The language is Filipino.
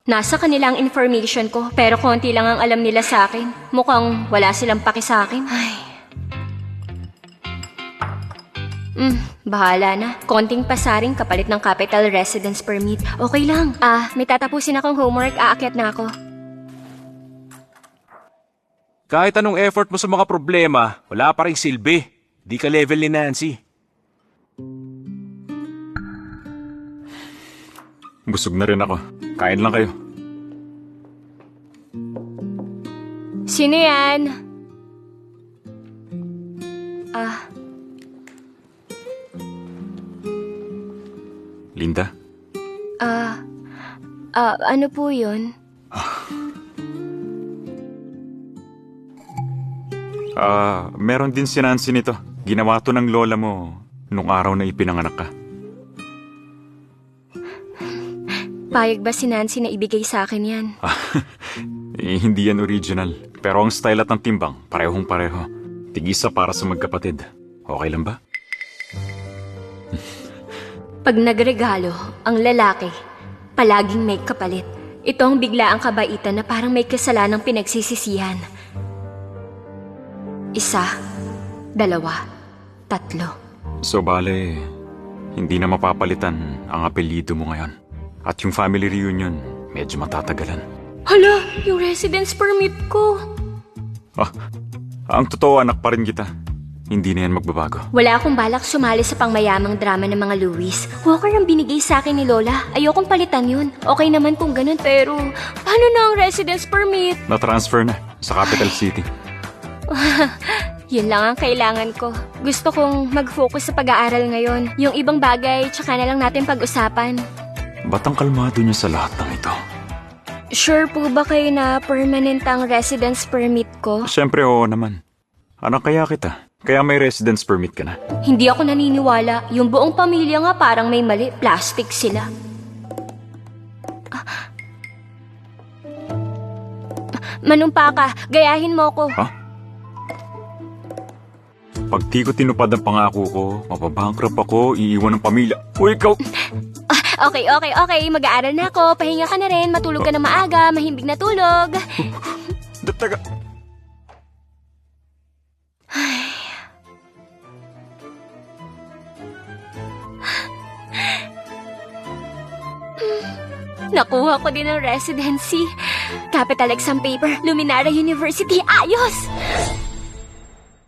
Nasa kanila ang information ko, pero konti lang ang alam nila sa akin. Mukhang wala silang paki sa akin. Ay. Bahala na. Konting pasaring kapalit ng capital residence permit. Okay lang. May tatapusin akong homework, aakyat na ako. Kahit anong effort mo sa mga problema, wala pa rin silbi. Di ka level ni Nancy. Busog na rin ako. Kain lang kayo. Sino yan? Linda? Ano po yun? Meron din si Nancy nito. Ginawa to ng lola mo nung araw na ipinanganak ka. Payag ba si Nancy na ibigay sa akin yan? Hindi yan original. Pero ang style at ang timbang, parehong pareho. Tigisa para sa magkapatid. Okay lang ba? Pag nagregalo, ang lalaki, palaging may kapalit. Ito ang biglaang kabaitan na parang may kasalanang pinagsisisihan. 1, 2, 3. So bale, hindi na mapapalitan ang apelyido mo ngayon. At yung family reunion, medyo matatagalan. Hala, yung residence permit ko. Ang totoo, anak pa rin kita. Hindi na yan magbabago. Wala akong balak sumali sa pangmayamang drama ng mga Lewis. Walker ang binigay sa akin ni Lola. Ayokong palitan yun. Okay naman kung ganun, pero paano na ang residence permit? Na-transfer na sa capital city. Yun lang ang kailangan ko. Gusto kong mag-focus sa pag-aaral ngayon. Yung ibang bagay, tsaka na lang natin pag-usapan. Ba't ang kalmado niya sa lahat ng ito? Sure po ba kayo na permanent ang residence permit ko? Siyempre, oo naman. Anak kaya kita. Kaya may residence permit ka na. Hindi ako naniniwala. Yung buong pamilya nga parang may mali. Plastic sila. Manumpa ka. Gayahin mo ko. Ha? Pag di ko tinupad ang pangako ko, mapabankrupt ako, iiwan ng pamilya. Uy, ikaw! Okay. Mag-aaral na ako. Pahinga ka na rin. Matulog ka na maaga. Mahimbing na tulog. Taga... Nakuha ko din ang residency. Capital exam paper. Luminaria University. Ayos!